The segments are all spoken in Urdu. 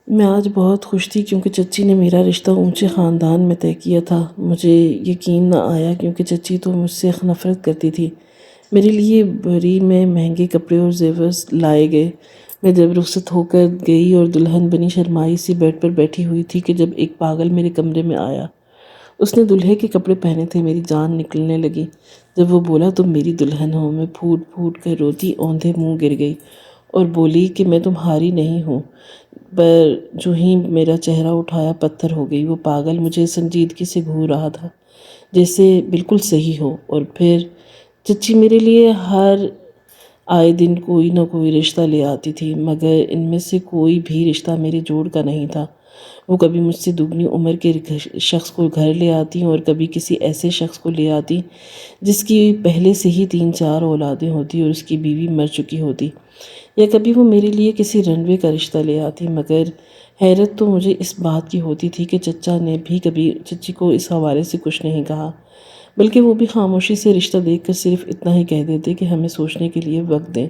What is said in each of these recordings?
میں آج بہت خوش تھی کیونکہ چچی نے میرا رشتہ اونچے خاندان میں طے کیا تھا۔ مجھے یقین نہ آیا کیونکہ چچی تو مجھ سے نفرت کرتی تھی۔ میرے لیے بری میں مہنگے کپڑے اور زیور لائے گئے۔ میں جب رخصت ہو کر گئی اور دلہن بنی شرمائی سی بیڈ پر بیٹھی ہوئی تھی کہ جب ایک پاگل میرے کمرے میں آیا۔ اس نے دلہے کے کپڑے پہنے تھے۔ میری جان نکلنے لگی جب وہ بولا تم میری دلہن ہو۔ میں پھوٹ پھوٹ کر روتی اوندھے منہ گر گئی اور بولی کہ میں تمہاری نہیں ہوں، پر جو ہی میرا چہرہ اٹھایا پتھر ہو گئی۔ وہ پاگل مجھے سنجیدگی سے گھور رہا تھا جیسے بالکل صحیح ہو۔ اور پھر چچی میرے لیے ہر آئے دن کوئی نہ کوئی رشتہ لے آتی تھی، مگر ان میں سے کوئی بھی رشتہ میرے جوڑ کا نہیں تھا۔ وہ کبھی مجھ سے دگنی عمر کے شخص کو گھر لے آتی اور کبھی کسی ایسے شخص کو لے آتی جس کی پہلے سے ہی 3-4 اولادیں ہوتی اور اس کی بیوی مر چکی ہوتی، یا کبھی وہ میرے لیے کسی رنوے کا رشتہ لے آتی۔ مگر حیرت تو مجھے اس بات کی ہوتی تھی کہ چچا نے بھی کبھی چچی کو اس حوالے سے کچھ نہیں کہا، بلکہ وہ بھی خاموشی سے رشتہ دیکھ کر صرف اتنا ہی کہہ دیتے کہ ہمیں سوچنے کے لیے وقت دیں۔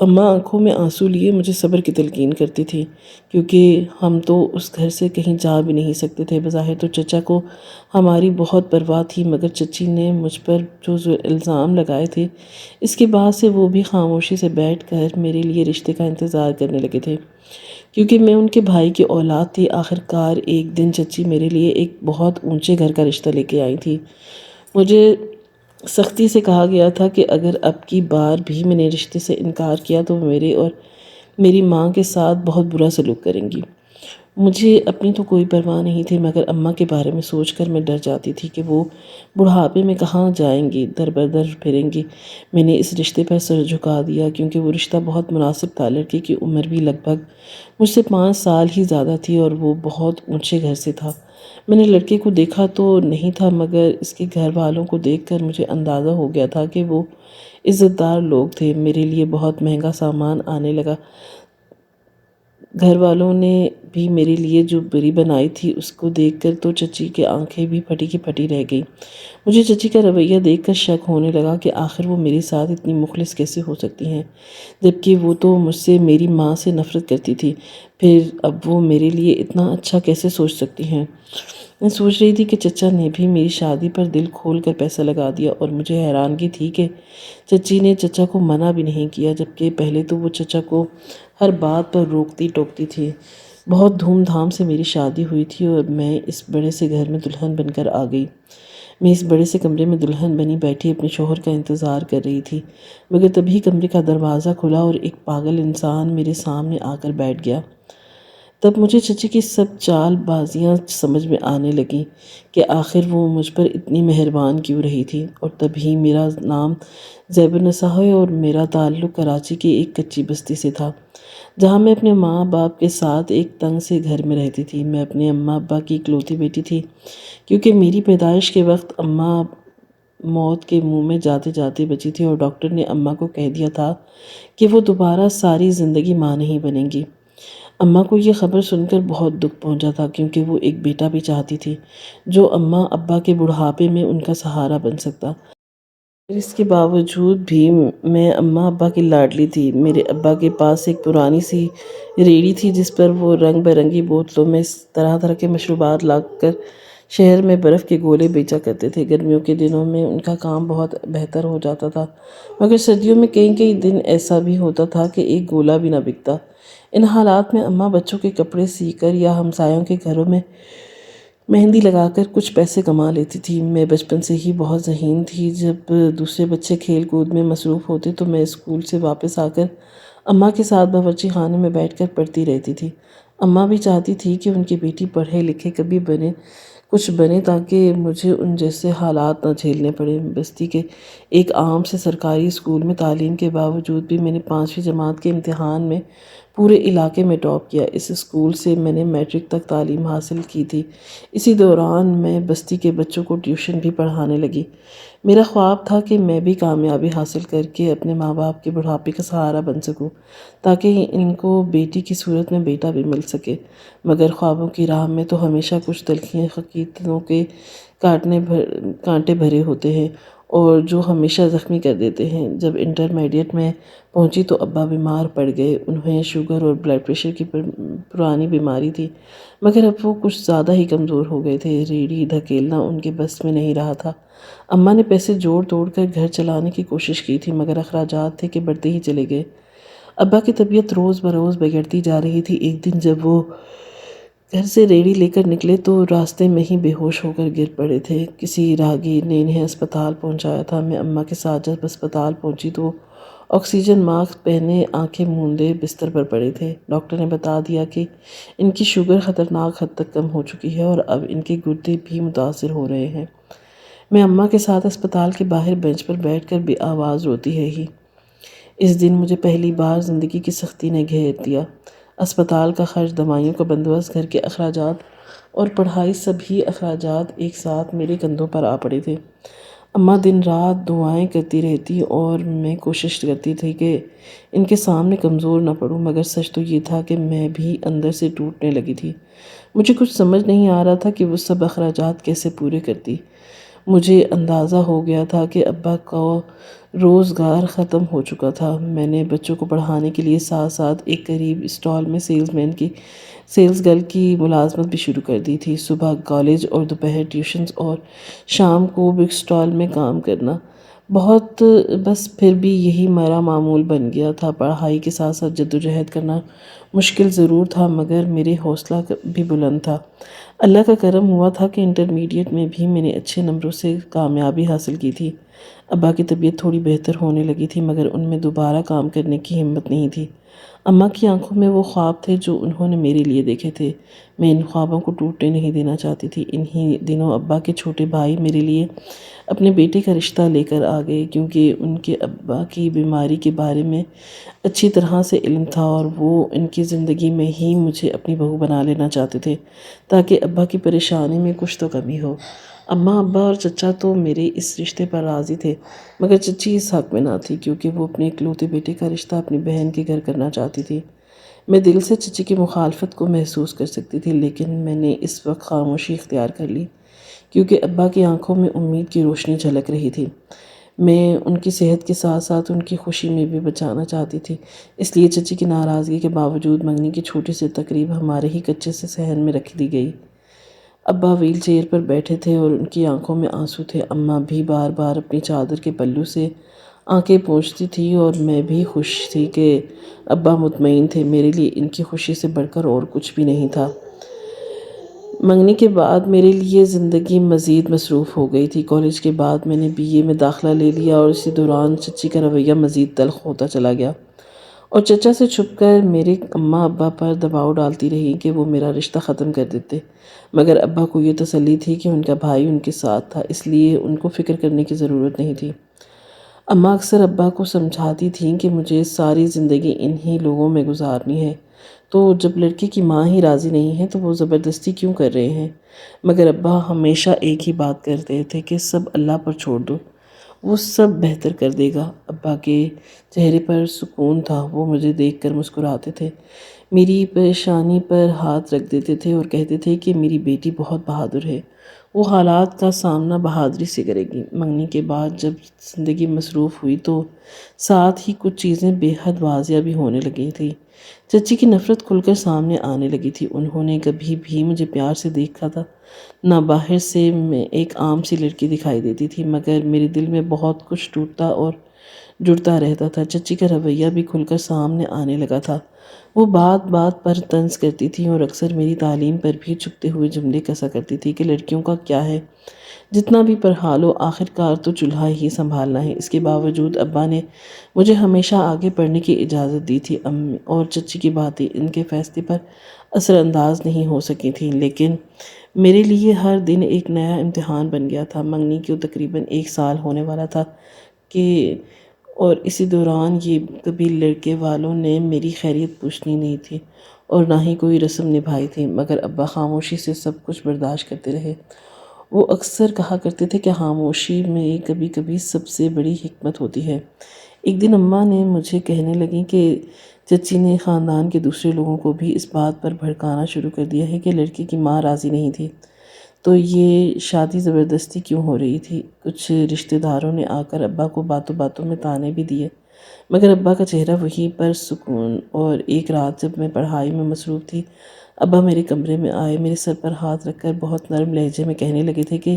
اماں آنکھوں میں آنسو لیے مجھے صبر کی تلقین کرتی تھی کیونکہ ہم تو اس گھر سے کہیں جا بھی نہیں سکتے تھے۔ بظاہر تو چچا کو ہماری بہت پرواہ تھی، مگر چچی نے مجھ پر جو الزام لگائے تھے اس کے بعد سے وہ بھی خاموشی سے بیٹھ کر میرے لیے رشتے کا انتظار کرنے لگے تھے، کیونکہ میں ان کے بھائی کی اولاد تھی۔ آخرکار ایک دن چچی میرے لیے ایک بہت اونچے گھر کا رشتہ لے کے آئی تھی۔ مجھے سختی سے کہا گیا تھا کہ اگر اب کی بار بھی میں نے رشتے سے انکار کیا تو وہ میرے اور میری ماں کے ساتھ بہت برا سلوک کریں گی۔ مجھے اپنی تو کوئی پرواہ نہیں تھی، مگر اماں کے بارے میں سوچ کر میں ڈر جاتی تھی کہ وہ بڑھاپے میں کہاں جائیں گی، در بدر پھریں گی۔ میں نے اس رشتے پر سر جھکا دیا کیونکہ وہ رشتہ بہت مناسب تھا۔ لڑکی کی عمر بھی لگ بھگ مجھ سے 5 سال ہی زیادہ تھی اور وہ بہت اونچے گھر سے تھا۔ میں نے لڑکے کو دیکھا تو نہیں تھا، مگر اس کے گھر والوں کو دیکھ کر مجھے اندازہ ہو گیا تھا کہ وہ عزت دار لوگ تھے۔ میرے لیے بہت مہنگا سامان آنے لگا۔ گھر والوں نے بھی میرے لیے جو بری بنائی تھی اس کو دیکھ کر تو چچی کی آنکھیں بھی پھٹی کی پھٹی رہ گئی۔ مجھے چچی کا رویہ دیکھ کر شک ہونے لگا کہ آخر وہ میرے ساتھ اتنی مخلص کیسے ہو سکتی ہیں، جبکہ وہ تو مجھ سے میری ماں سے نفرت کرتی تھی۔ پھر اب وہ میرے لیے اتنا اچھا کیسے سوچ سکتی ہیں؟ میں سوچ رہی تھی کہ چچا نے بھی میری شادی پر دل کھول کر پیسہ لگا دیا، اور مجھے حیرانگی تھی کہ چچی نے چچا کو منع بھی نہیں کیا، جبکہ پہلے تو وہ چچا کو ہر بات پر روکتی ٹوکتی تھی۔ بہت دھوم دھام سے میری شادی ہوئی تھی اور میں اس بڑے سے گھر میں دلہن بن کر آ گئی۔ میں اس بڑے سے کمرے میں دلہن بنی بیٹھی اپنے شوہر کا انتظار کر رہی تھی، مگر تبھی کمرے کا دروازہ کھلا اور ایک پاگل انسان میرے سامنے آ کر بیٹھ گیا۔ تب مجھے چچی کی سب چال بازیاں سمجھ میں آنے لگیں کہ آخر وہ مجھ پر اتنی مہربان کیوں رہی تھی۔ اور تبھی میرا نام زیب النساء ہے اور میرا تعلق کراچی کی ایک کچی بستی سے تھا، جہاں میں اپنے ماں باپ کے ساتھ ایک تنگ سے گھر میں رہتی تھی۔ میں اپنے اماں ابا کی اکلوتی بیٹی تھی، کیونکہ میری پیدائش کے وقت اماں موت کے منہ میں جاتے جاتے بچی تھی اور ڈاکٹر نے اماں کو کہہ دیا تھا کہ وہ دوبارہ ساری زندگی ماں نہیں بنیں گی۔ اماں کو یہ خبر سن کر بہت دکھ پہنچا تھا، کیونکہ وہ ایک بیٹا بھی چاہتی تھی جو اماں ابا کے بڑھاپے میں ان کا سہارا بن سکتا۔ پھر اس کے باوجود بھی میں اماں ابا کی لاڈلی تھی۔ میرے ابا کے پاس ایک پرانی سی ریڑھی تھی جس پر وہ رنگ برنگی بوتلوں میں طرح طرح کے مشروبات لا کر شہر میں برف کے گولے بیچا کرتے تھے۔ گرمیوں کے دنوں میں ان کا کام بہت بہتر ہو جاتا تھا، مگر سردیوں میں کئی کئی دن ایسا بھی ہوتا تھا کہ ایک گولا بھی نہ بکتا۔ ان حالات میں اماں بچوں کے کپڑے سی کر یا ہمسایوں کے گھروں میں مہندی لگا کر کچھ پیسے کما لیتی تھی۔ میں بچپن سے ہی بہت ذہین تھی۔ جب دوسرے بچے کھیل کود میں مصروف ہوتے تو میں اسکول سے واپس آ کر اماں کے ساتھ باورچی خانے میں بیٹھ کر پڑھتی رہتی تھی۔ اماں بھی چاہتی تھی کہ ان کی بیٹی پڑھے لکھے کچھ بنے تاکہ مجھے ان جیسے حالات نہ جھیلنے پڑے۔ بستی کے ایک عام سے سرکاری اسکول میں تعلیم کے باوجود بھی میں نے 5ویں جماعت کے امتحان میں پورے علاقے میں ٹاپ کیا۔ اس اسکول سے میں نے میٹرک تک تعلیم حاصل کی تھی۔ اسی دوران میں بستی کے بچوں کو ٹیوشن بھی پڑھانے لگی۔ میرا خواب تھا کہ میں بھی کامیابی حاصل کر کے اپنے ماں باپ کے بڑھاپے کا سہارا بن سکوں تاکہ ان کو بیٹی کی صورت میں بیٹا بھی مل سکے، مگر خوابوں کی راہ میں تو ہمیشہ کچھ تلخی حقیقتوں کے کانٹے بھرے ہوتے ہیں، اور جو ہمیشہ زخمی کر دیتے ہیں۔ جب انٹرمیڈیٹ میں پہنچی تو ابا بیمار پڑ گئے۔ انہیں شوگر اور بلڈ پریشر کی پرانی بیماری تھی، مگر اب وہ کچھ زیادہ ہی کمزور ہو گئے تھے۔ ریڑھی دھکیلنا ان کے بس میں نہیں رہا تھا۔ اماں نے پیسے جوڑ توڑ کر گھر چلانے کی کوشش کی تھی، مگر اخراجات تھے کہ بڑھتے ہی چلے گئے۔ ابا کی طبیعت روز بروز بگڑتی جا رہی تھی۔ ایک دن جب وہ گھر سے ریڑھی لے کر نکلے تو راستے میں ہی بے ہوش ہو کر گر پڑے تھے۔ کسی راہگیر نے انہیں اسپتال پہنچایا تھا۔ میں اماں کے ساتھ جب اسپتال پہنچی تو آکسیجن ماسک پہنے، آنکھیں موندے بستر پر پڑے تھے۔ ڈاکٹر نے بتا دیا کہ ان کی شوگر خطرناک حد تک کم ہو چکی ہے اور اب ان کے گردے بھی متاثر ہو رہے ہیں۔ میں اماں کے ساتھ اسپتال کے باہر بینچ پر بیٹھ کر بے آواز روتی ہے ہی۔ اس دن مجھے پہلی بار زندگی کی سختی نے گھیر دیا۔ اسپتال کا خرچ، دوائیوں کا بندوبست، گھر کے اخراجات اور پڑھائی، سبھی اخراجات ایک ساتھ میرے کندھوں پر آ پڑے تھے۔ اماں دن رات دعائیں کرتی رہتی اور میں کوشش کرتی تھی کہ ان کے سامنے کمزور نہ پڑوں، مگر سچ تو یہ تھا کہ میں بھی اندر سے ٹوٹنے لگی تھی۔ مجھے کچھ سمجھ نہیں آ رہا تھا کہ وہ سب اخراجات کیسے پورے کرتی۔ مجھے اندازہ ہو گیا تھا کہ ابا کا روزگار ختم ہو چکا تھا۔ میں نے بچوں کو پڑھانے کے لیے ساتھ ساتھ ایک قریب اسٹال میں سیلز گرل کی ملازمت بھی شروع کر دی تھی۔ صبح کالج اور دوپہر ٹیوشنز اور شام کو بک اسٹال میں کام کرنا۔ بس پھر بھی یہی میرا معمول بن گیا تھا۔ پڑھائی کے ساتھ ساتھ جدوجہد کرنا مشکل ضرور تھا، مگر میرے حوصلہ بھی بلند تھا۔ اللہ کا کرم ہوا تھا کہ انٹرمیڈیٹ میں بھی میں نے اچھے نمبروں سے کامیابی حاصل کی تھی۔ ابا کی طبیعت تھوڑی بہتر ہونے لگی تھی، مگر ان میں دوبارہ کام کرنے کی ہمت نہیں تھی۔ اماں کی آنکھوں میں وہ خواب تھے جو انہوں نے میرے لیے دیکھے تھے۔ میں ان خوابوں کو ٹوٹنے نہیں دینا چاہتی تھی۔ انہی دنوں ابا کے چھوٹے بھائی میرے لیے اپنے بیٹے کا رشتہ لے کر آ گئے، کیونکہ ان کے ابا کی بیماری کے بارے میں اچھی طرح سے علم تھا اور وہ ان کی زندگی میں ہی مجھے اپنی بہو بنا لینا چاہتے تھے تاکہ ابا کی پریشانی میں کچھ تو کمی ہو۔ اماں، ابا اور چچا تو میرے اس رشتے پر راضی تھے، مگر چچی اس حق میں نہ تھی، کیونکہ وہ اپنے اکلوتے بیٹے کا رشتہ اپنی بہن کے گھر کرنا چاہتی تھی۔ میں دل سے چچی کی مخالفت کو محسوس کر سکتی تھی، لیکن میں نے اس وقت خاموشی اختیار کر لی، کیونکہ ابا کی آنکھوں میں امید کی روشنی جھلک رہی تھی۔ میں ان کی صحت کے ساتھ ساتھ ان کی خوشی میں بھی بچانا چاہتی تھی، اس لیے چچی کی ناراضگی کے باوجود منگنی کی چھوٹی سی تقریب ہمارے ہی کچے سے صحن میں رکھ دی گئی۔ ابا ویل چیئر پر بیٹھے تھے اور ان کی آنکھوں میں آنسو تھے۔ اماں بھی بار بار اپنی چادر کے پلو سے آنکھیں پوچھتی تھی اور میں بھی خوش تھی کہ ابا مطمئن تھے۔ میرے لیے ان کی خوشی سے بڑھ کر اور کچھ بھی نہیں تھا۔ منگنی کے بعد میرے لیے زندگی مزید مصروف ہو گئی تھی۔ کالج کے بعد میں نے BA میں داخلہ لے لیا اور اسی دوران چچی کا رویہ مزید تلخ ہوتا چلا گیا اور چچا سے چھپ کر میرے اماں ابا پر دباؤ ڈالتی رہی کہ وہ میرا رشتہ ختم کر دیتے، مگر ابا کو یہ تسلی تھی کہ ان کا بھائی ان کے ساتھ تھا، اس لیے ان کو فکر کرنے کی ضرورت نہیں تھی۔ اماں اکثر ابا کو سمجھاتی تھیں کہ مجھے ساری زندگی انہی لوگوں میں گزارنی ہے، تو جب لڑکی کی ماں ہی راضی نہیں ہے تو وہ زبردستی کیوں کر رہے ہیں؟ مگر ابا ہمیشہ ایک ہی بات کرتے تھے کہ سب اللہ پر چھوڑ دو، وہ سب بہتر کر دے گا۔ ابا کے چہرے پر سکون تھا، وہ مجھے دیکھ کر مسکراتے تھے، میری پریشانی پر ہاتھ رکھ دیتے تھے اور کہتے تھے کہ میری بیٹی بہت بہادر ہے، وہ حالات کا سامنا بہادری سے کرے گی۔ منگنی کے بعد جب زندگی مصروف ہوئی تو ساتھ ہی کچھ چیزیں بے حد واضح بھی ہونے لگی تھی۔ چچی کی نفرت کھل کر سامنے آنے لگی تھی۔ انہوں نے کبھی بھی مجھے پیار سے دیکھا تھا نہ باہر سے میں ایک عام سی لڑکی دکھائی دیتی تھی، مگر میرے دل میں بہت کچھ ٹوٹتا اور جڑتا رہتا تھا۔ چچی کا رویہ بھی کھل کر سامنے آنے لگا تھا۔ وہ بات بات پر طنز کرتی تھی اور اکثر میری تعلیم پر بھی چبھتے ہوئے جملے کسا کرتی تھی کہ لڑکیوں کا کیا ہے، جتنا بھی پڑھا لو آخر کار تو چولہا ہی سنبھالنا ہے۔ اس کے باوجود ابا نے مجھے ہمیشہ آگے پڑھنے کی اجازت دی تھی۔ امی اور چچی کی باتیں ان کے فیصلے پر اثر انداز نہیں ہو سکی تھیں، لیکن میرے لیے ہر دن ایک نیا امتحان بن گیا تھا۔ منگنی کو تقریباً 1 سال ہونے والا تھا اور اسی دوران یہ کبھی لڑکے والوں نے میری خیریت پوچھنی نہیں تھی اور نہ ہی کوئی رسم نبھائی تھی، مگر ابا خاموشی سے سب کچھ برداشت کرتے رہے۔ وہ اکثر کہا کرتے تھے کہ خاموشی میں کبھی کبھی سب سے بڑی حکمت ہوتی ہے۔ ایک دن اماں نے مجھے کہنے لگیں کہ چچی نے خاندان کے دوسرے لوگوں کو بھی اس بات پر بھڑکانا شروع کر دیا ہے کہ لڑکی کی ماں راضی نہیں تھی، تو یہ شادی زبردستی کیوں ہو رہی تھی؟ کچھ رشتہ داروں نے آ کر ابا کو باتوں باتوں میں طعنے بھی دیے، مگر ابا کا چہرہ وہی پر سکون۔ اور ایک رات جب میں پڑھائی میں مصروف تھی، ابا میرے کمرے میں آئے، میرے سر پر ہاتھ رکھ کر بہت نرم لہجے میں کہنے لگے تھے کہ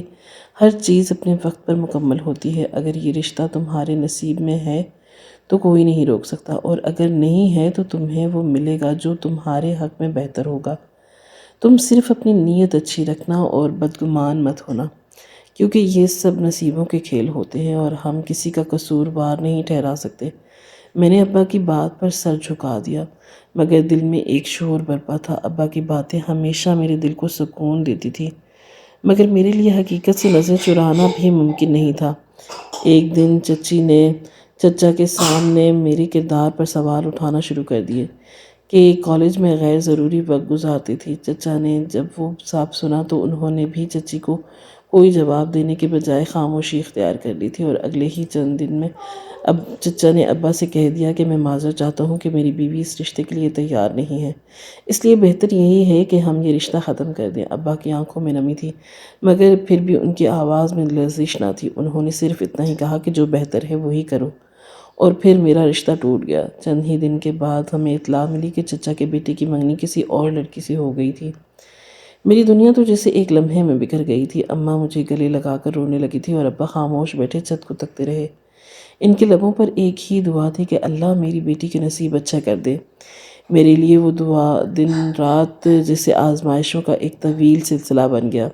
ہر چیز اپنے وقت پر مکمل ہوتی ہے۔ اگر یہ رشتہ تمہارے نصیب میں ہے تو کوئی نہیں روک سکتا، اور اگر نہیں ہے تو تمہیں وہ ملے گا جو تمہارے حق میں بہتر ہوگا۔ تم صرف اپنی نیت اچھی رکھنا اور بدگمان مت ہونا، کیونکہ یہ سب نصیبوں کے کھیل ہوتے ہیں اور ہم کسی کا قصوروار نہیں ٹھہرا سکتے۔ میں نے ابا کی بات پر سر جھکا دیا، مگر دل میں ایک شور برپا تھا۔ ابا کی باتیں ہمیشہ میرے دل کو سکون دیتی تھی، مگر میرے لیے حقیقت سے نظر چرانا بھی ممکن نہیں تھا۔ ایک دن چچی نے چچا کے سامنے میرے کردار پر سوال اٹھانا شروع کر دیے کہ کالج میں غیر ضروری وقت گزارتی تھی۔ چچا نے جب وہ سب سنا تو انہوں نے بھی چچی کو کوئی جواب دینے کے بجائے خاموشی اختیار کر لی تھی، اور اگلے ہی چند دن میں چچا نے ابا سے کہہ دیا کہ میں معذرت چاہتا ہوں کہ میری بیوی اس رشتے کے لیے تیار نہیں ہے، اس لیے بہتر یہی ہے کہ ہم یہ رشتہ ختم کر دیں۔ ابا کی آنکھوں میں نمی تھی، مگر پھر بھی ان کی آواز میں لرزش نہ تھی۔ انہوں نے صرف اتنا ہی کہا کہ جو بہتر ہے وہی کرو، اور پھر میرا رشتہ ٹوٹ گیا۔ چند ہی دن کے بعد ہمیں اطلاع ملی کہ چچا کے بیٹے کی منگنی کسی اور لڑکی سے ہو گئی تھی۔ میری دنیا تو جیسے ایک لمحے میں بکھر گئی تھی۔ اماں مجھے گلے لگا کر رونے لگی تھی اور ابا خاموش بیٹھے چھت کو تکتے رہے۔ ان کے لبوں پر ایک ہی دعا تھی کہ اللہ میری بیٹی کے نصیب اچھا کر دے۔ میرے لیے وہ دعا دن رات جیسے آزمائشوں کا ایک طویل سلسلہ بن گیا۔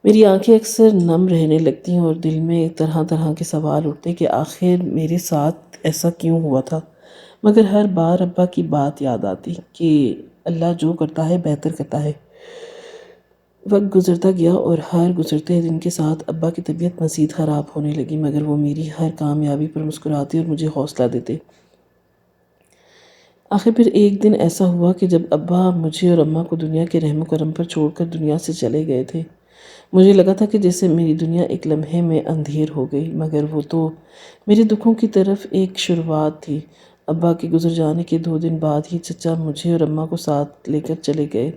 میری آنکھیں اکثر نم رہنے لگتیں اور دل میں طرح طرح کے سوال اٹھتے کہ آخر میرے ساتھ ایسا کیوں ہوا تھا، مگر ہر بار ابا کی بات یاد آتی کہ اللہ جو کرتا ہے بہتر کرتا ہے۔ وقت گزرتا گیا اور ہر گزرتے دن کے ساتھ ابا کی طبیعت مزید خراب ہونے لگی، مگر وہ میری ہر کامیابی پر مسکراتے اور مجھے حوصلہ دیتے۔ آخر پھر ایک دن ایسا ہوا کہ جب ابا مجھے اور اماں کو دنیا کے رحم و کرم پر چھوڑ کر دنیا سے چلے گئے تھے، مجھے لگا تھا کہ جیسے میری دنیا ایک لمحے میں اندھیر ہو گئی، مگر وہ تو میرے دکھوں کی طرف ایک شروعات تھی۔ ابا کے گزر جانے کے 2 دن بعد ہی چچا مجھے اور اماں کو ساتھ لے کر چلے گئے،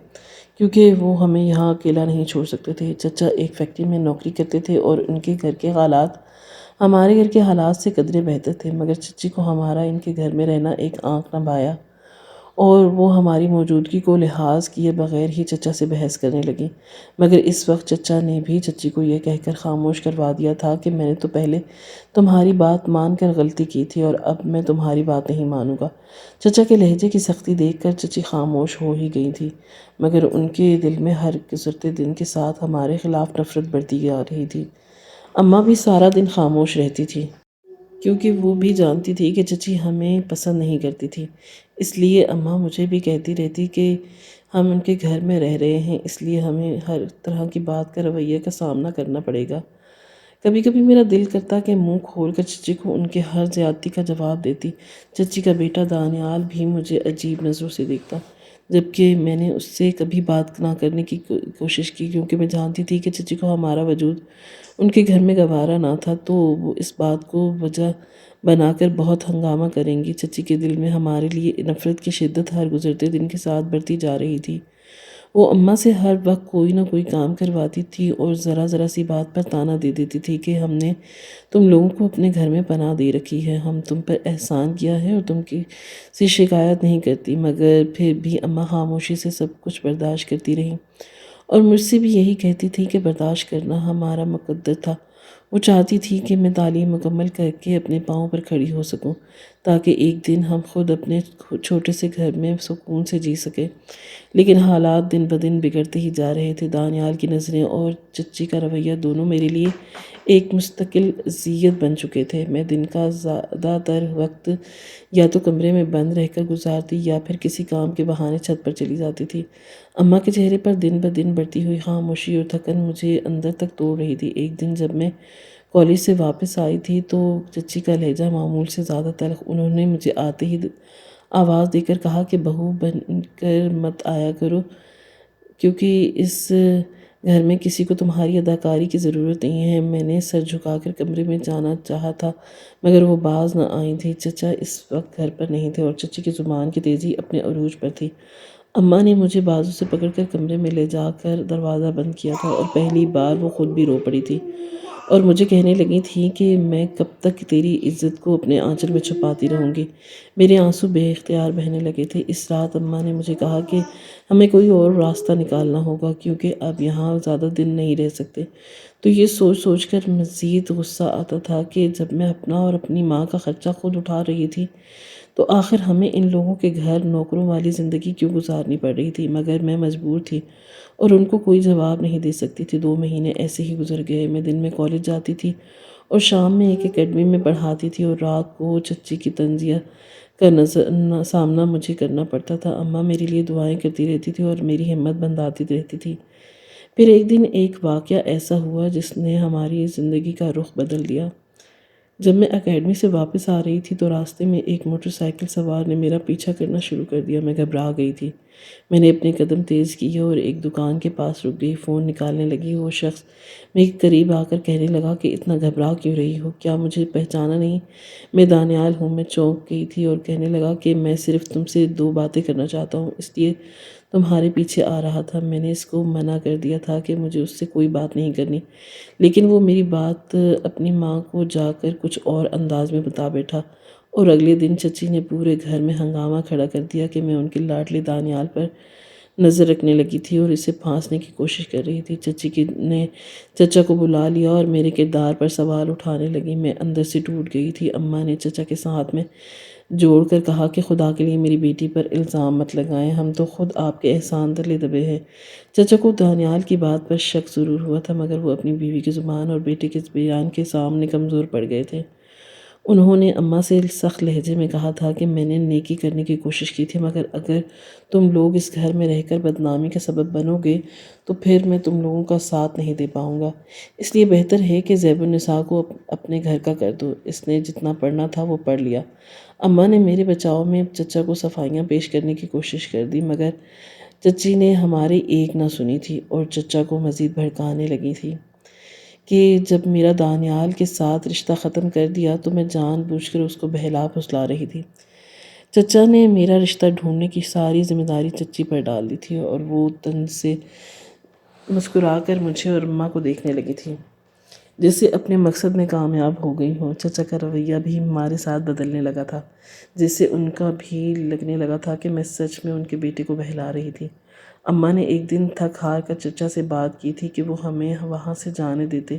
کیونکہ وہ ہمیں یہاں اکیلا نہیں چھوڑ سکتے تھے۔ چچا ایک فیکٹری میں نوکری کرتے تھے اور ان کے گھر کے حالات ہمارے گھر کے حالات سے قدرے بہتر تھے، مگر چچی کو ہمارا ان کے گھر میں رہنا ایک آنکھ نہ بھایا، اور وہ ہماری موجودگی کو لحاظ کیے بغیر ہی چچا سے بحث کرنے لگی۔ مگر اس وقت چچا نے بھی چچی کو یہ کہہ کر خاموش کروا دیا تھا کہ میں نے تو پہلے تمہاری بات مان کر غلطی کی تھی اور اب میں تمہاری بات نہیں مانوں گا۔ چچا کے لہجے کی سختی دیکھ کر چچی خاموش ہو ہی گئی تھی، مگر ان کے دل میں ہر گزرتے دن کے ساتھ ہمارے خلاف نفرت بڑھتی جا رہی تھی۔ اماں بھی سارا دن خاموش رہتی تھی، کیونکہ وہ بھی جانتی تھی کہ چچی ہمیں پسند نہیں کرتی تھی۔ اس لیے اماں مجھے بھی کہتی رہتی کہ ہم ان کے گھر میں رہ رہے ہیں، اس لیے ہمیں ہر طرح کی بات کا رویے کا سامنا کرنا پڑے گا۔ کبھی کبھی میرا دل کرتا کہ منہ کھول کر چچی کو ان کے ہر زیادتی کا جواب دیتی۔ چچی کا بیٹا دانیال بھی مجھے عجیب نظروں سے دیکھتا، جبکہ میں نے اس سے کبھی بات نہ کرنے کی کوشش کی، کیونکہ میں جانتی تھی کہ چچی کو ہمارا وجود ان کے گھر میں گوارا نہ تھا، تو وہ اس بات کو وجہ بنا کر بہت ہنگامہ کریں گی۔ چچی کے دل میں ہمارے لیے نفرت کی شدت ہر گزرتے دن کے ساتھ بڑھتی جا رہی تھی۔ وہ اماں سے ہر وقت کوئی نہ کوئی کام کرواتی تھی اور ذرا ذرا سی بات پر طعنہ دے دیتی تھی کہ ہم نے تم لوگوں کو اپنے گھر میں پناہ دے رکھی ہے، ہم تم پر احسان کیا ہے اور تم کسی شکایت نہیں کرتی۔ مگر پھر بھی اماں خاموشی سے سب کچھ برداشت کرتی رہیں، اور مجھ سے بھی یہی کہتی تھی کہ برداشت کرنا ہمارا مقدر تھا۔ وہ چاہتی تھی کہ میں تعلیم مکمل کر کے اپنے پاؤں پر کھڑی ہو سکوں، تاکہ ایک دن ہم خود اپنے چھوٹے سے گھر میں سکون سے جی سکیں۔ لیکن حالات دن بدن بگڑتے ہی جا رہے تھے۔ دانیال کی نظریں اور چچی کا رویہ دونوں میرے لیے ایک مستقل اذیت بن چکے تھے۔ میں دن کا زیادہ تر وقت یا تو کمرے میں بند رہ کر گزارتی یا پھر کسی کام کے بہانے چھت پر چلی جاتی تھی۔ اماں کے چہرے پر دن بدن بڑھتی ہوئی خاموشی اور تھکن مجھے اندر تک توڑ رہی تھی۔ ایک دن جب میں کالج سے واپس آئی تھی تو چچی کا لہجہ معمول سے زیادہ تلخ۔ انہوں نے مجھے آتے ہی آواز دے کر کہا کہ بہو بن کر مت آیا کرو، کیونکہ اس گھر میں کسی کو تمہاری اداکاری کی ضرورت نہیں ہے۔ میں نے سر جھکا کر کمرے میں جانا چاہا تھا، مگر وہ باز نہ آئی تھی۔ چچا اس وقت گھر پر نہیں تھے اور چچی کی زبان کی تیزی اپنے عروج پر تھی۔ اماں نے مجھے بازو سے پکڑ کر کمرے میں لے جا کر دروازہ بند کیا تھا اور پہلی بار وہ خود بھی رو پڑی تھی اور مجھے کہنے لگی تھی کہ میں کب تک تیری عزت کو اپنے آنچل میں چھپاتی رہوں گی۔ میرے آنسو بے اختیار بہنے لگے تھے۔ اس رات اماں نے مجھے کہا کہ ہمیں کوئی اور راستہ نکالنا ہوگا کیونکہ اب یہاں زیادہ دن نہیں رہ سکتے۔ تو یہ سوچ سوچ کر مزید غصہ آتا تھا کہ جب میں اپنا اور اپنی ماں کا خرچہ خود اٹھا رہی تھی تو آخر ہمیں ان لوگوں کے گھر نوکروں والی زندگی کیوں گزارنی پڑ رہی تھی، مگر میں مجبور تھی اور ان کو کوئی جواب نہیں دے سکتی تھی۔ 2 مہینے ایسے ہی گزر گئے۔ میں دن میں کالج جاتی تھی اور شام میں ایک اکیڈمی میں پڑھاتی تھی اور رات کو چچی کی تنزیہ کا سامنا مجھے کرنا پڑتا تھا۔ اماں میرے لیے دعائیں کرتی رہتی تھی اور میری ہمت بندھاتی رہتی تھی۔ پھر ایک دن ایک واقعہ ایسا ہوا جس نے ہماری زندگی کا رخ بدل دیا۔ جب میں اکیڈمی سے واپس آ رہی تھی تو راستے میں ایک موٹر سائیکل سوار نے میرا پیچھا کرنا شروع کر دیا۔ میں گھبرا گئی تھی۔ میں نے اپنے قدم تیز کیے اور ایک دکان کے پاس رک گئی۔ فون نکالنے لگی۔ وہ شخص میرے قریب آ کر کہنے لگا کہ اتنا گھبرا کیوں رہی ہو؟ کیا مجھے پہچانا نہیں؟ میں دانیال ہوں۔ میں چونک گئی تھی اور کہنے لگا کہ میں صرف تم سے 2 باتیں کرنا چاہتا ہوں، اس لیے تمہارے پیچھے آ رہا تھا۔ میں نے اس کو منع کر دیا تھا کہ مجھے اس سے کوئی بات نہیں کرنی، لیکن وہ میری بات اپنی ماں کو جا کر کچھ اور انداز میں بتا بیٹھا اور اگلے دن چچی نے پورے گھر میں ہنگامہ کھڑا کر دیا کہ میں ان کے لاڈلے دانیال پر نظر رکھنے لگی تھی اور اسے پھانسنے کی کوشش کر رہی تھی۔ چچی نے چچا کو بلا لیا اور میرے کردار پر سوال اٹھانے لگی۔ میں اندر سے ٹوٹ گئی تھی۔ اماں نے چچا کے ہاتھ میں جوڑ کر کہا کہ خدا کے لیے میری بیٹی پر الزام مت لگائیں، ہم تو خود آپ کے احسان تلے دبے ہیں۔ چچا کو دانیال کی بات پر شک ضرور ہوا تھا، مگر وہ اپنی بیوی کی زبان اور بیٹے کے بیان کے سامنے کمزور پڑ گئے تھے۔ انہوں نے اماں سے سخت لہجے میں کہا تھا کہ میں نے نیکی کرنے کی کوشش کی تھی، مگر اگر تم لوگ اس گھر میں رہ کر بدنامی کا سبب بنو گے تو پھر میں تم لوگوں کا ساتھ نہیں دے پاؤں گا۔ اس لیے بہتر ہے کہ زیب النساء کو اپنے گھر کا کر دو۔ اس نے جتنا پڑھنا تھا وہ پڑھ لیا۔ اماں نے میرے بچاؤ میں چچا کو صفائیاں پیش کرنے کی کوشش کر دی، مگر چچی نے ہماری ایک نہ سنی تھی اور چچا کو مزید بھڑکانے لگی تھی کہ جب میرا دانیال کے ساتھ رشتہ ختم کر دیا تو میں جان بوجھ کر اس کو بہلا پھسلا رہی تھی۔ چچا نے میرا رشتہ ڈھونڈنے کی ساری ذمہ داری چچی پر ڈال دی تھی اور وہ طنز سے مسکرا کر مجھے اور اماں کو دیکھنے لگی تھی جیسے اپنے مقصد میں کامیاب ہو گئی ہو۔ چچا کا رویہ بھی ہمارے ساتھ بدلنے لگا تھا، جس سے ان کا بھی لگنے لگا تھا کہ میں سچ میں ان کے بیٹے کو بہلا رہی تھی۔ اماں نے ایک دن تھک ہار کر چچا سے بات کی تھی کہ وہ ہمیں وہاں سے جانے دیتے،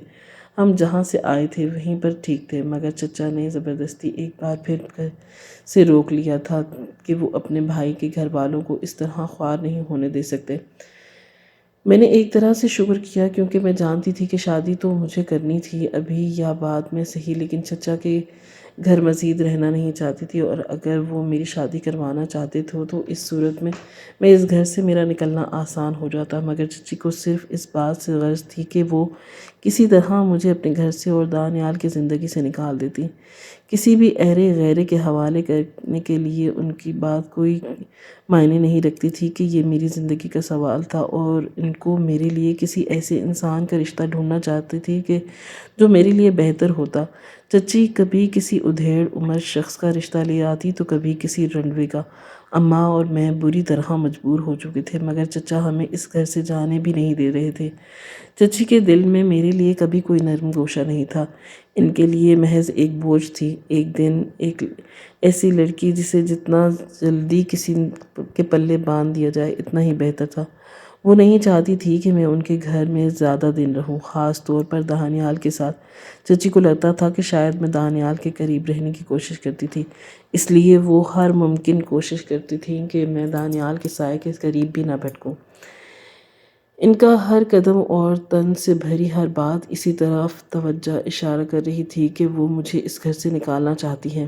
ہم جہاں سے آئے تھے وہیں پر ٹھیک تھے، مگر چچا نے زبردستی ایک بار پھر سے روک لیا تھا کہ وہ اپنے بھائی کے گھر والوں کو اس طرح خوار نہیں ہونے دے سکتے۔ میں نے ایک طرح سے شکر کیا کیونکہ میں جانتی تھی کہ شادی تو مجھے کرنی تھی، ابھی یا بعد میں صحیح، لیکن چچا کے گھر مزید رہنا نہیں چاہتی تھی، اور اگر وہ میری شادی کروانا چاہتے تھے تو اس صورت میں اس گھر سے میرا نکلنا آسان ہو جاتا، مگر چچی کو صرف اس بات سے غرض تھی کہ وہ کسی طرح مجھے اپنے گھر سے اور دانیال کی زندگی سے نکال دیتی۔ کسی بھی ایرے غیرے کے حوالے کرنے کے لیے ان کی بات کوئی معنی نہیں رکھتی تھی کہ یہ میری زندگی کا سوال تھا اور ان کو میرے لیے کسی ایسے انسان کا رشتہ ڈھونڈنا چاہتی تھی کہ جو میرے لیے بہتر ہوتا۔ چچی کبھی کسی ادھیڑ عمر شخص کا رشتہ لے آتی تو کبھی کسی رنڈوے کا۔ اماں اور میں بری طرح مجبور ہو چکے تھے، مگر چچا ہمیں اس گھر سے جانے بھی نہیں دے رہے تھے۔ چچی کے دل میں میرے لیے کبھی کوئی نرم گوشہ نہیں تھا، ان کے لیے محض ایک بوجھ تھی۔ ایک دن ایک ایسی لڑکی جسے جتنا جلدی کسی کے پلے باندھ دیا جائے اتنا ہی بہتر تھا، وہ نہیں چاہتی تھی کہ میں ان کے گھر میں زیادہ دن رہوں، خاص طور پر دانیال کے ساتھ۔ چچی کو لگتا تھا کہ شاید میں دانیال کے قریب رہنے کی کوشش کرتی تھی، اس لیے وہ ہر ممکن کوشش کرتی تھی کہ میں دانیال کے سائے کے قریب بھی نہ بھٹکوں۔ ان کا ہر قدم اور طنز سے بھری ہر بات اسی طرف توجہ اشارہ کر رہی تھی کہ وہ مجھے اس گھر سے نکالنا چاہتی ہیں،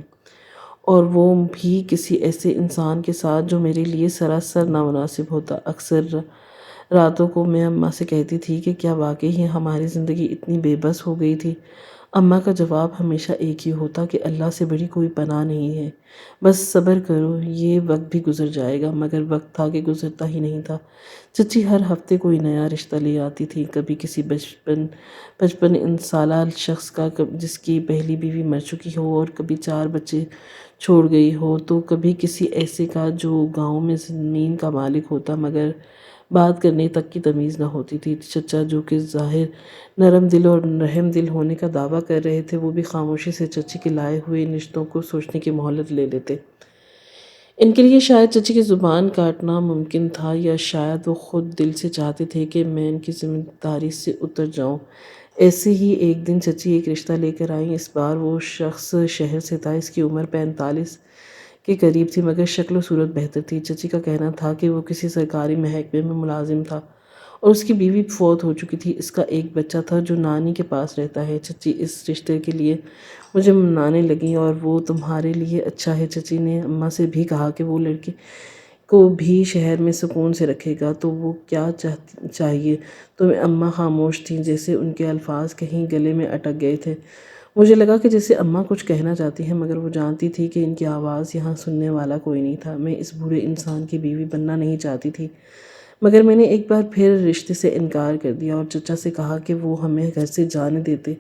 اور وہ بھی کسی ایسے انسان کے ساتھ جو میرے لیے سراسر نامناسب ہوتا۔ اکثر راتوں کو میں اماں سے کہتی تھی کہ کیا واقعی ہماری زندگی اتنی بے بس ہو گئی تھی؟ اماں کا جواب ہمیشہ ایک ہی ہوتا کہ اللہ سے بڑی کوئی پناہ نہیں ہے، بس صبر کرو، یہ وقت بھی گزر جائے گا۔ مگر وقت تھا کہ گزرتا ہی نہیں تھا۔ چچی ہر ہفتے کوئی نیا رشتہ لے آتی تھی، کبھی کسی 55 سالہ شخص کا جس کی پہلی بیوی مر چکی ہو، اور کبھی 4 بچے چھوڑ گئی ہو تو کبھی کسی ایسے کا جو گاؤں میں زمین کا مالک ہوتا مگر بات کرنے تک کی تمیز نہ ہوتی تھی۔ چچا جو کہ ظاہر نرم دل اور رحم دل ہونے کا دعویٰ کر رہے تھے، وہ بھی خاموشی سے چچی کے لائے ہوئے ان رشتوں کو سوچنے کی مہلت لے لیتے۔ ان کے لیے شاید چچی کی زبان کاٹنا ممکن تھا، یا شاید وہ خود دل سے چاہتے تھے کہ میں ان کی ذمہ داری سے اتر جاؤں۔ ایسے ہی ایک دن چچی ایک رشتہ لے کر آئیں۔ اس بار وہ شخص شہر سے تھا۔ اس کی عمر 45 کے قریب تھی مگر شکل و صورت بہتر تھی۔ چچی کا کہنا تھا کہ وہ کسی سرکاری محکمے میں ملازم تھا اور اس کی بیوی فوت ہو چکی تھی۔ اس کا ایک بچہ تھا جو نانی کے پاس رہتا ہے۔ چچی اس رشتے کے لیے مجھے منانے لگیں اور وہ تمہارے لیے اچھا ہے۔ چچی نے اماں سے بھی کہا کہ وہ لڑکی کو بھی شہر میں سکون سے رکھے گا تو وہ کیا چاہیے تمہیں۔ اماں خاموش تھیں، جیسے ان کے الفاظ کہیں گلے میں اٹک گئے تھے۔ مجھے لگا کہ جیسے اماں کچھ کہنا چاہتی ہیں مگر وہ جانتی تھی کہ ان کی آواز یہاں سننے والا کوئی نہیں تھا۔ میں اس بوڑھے انسان کی بیوی بننا نہیں چاہتی تھی مگر میں نے ایک بار پھر رشتے سے انکار کر دیا اور چچا سے کہا کہ وہ ہمیں گھر سے جانے دیتے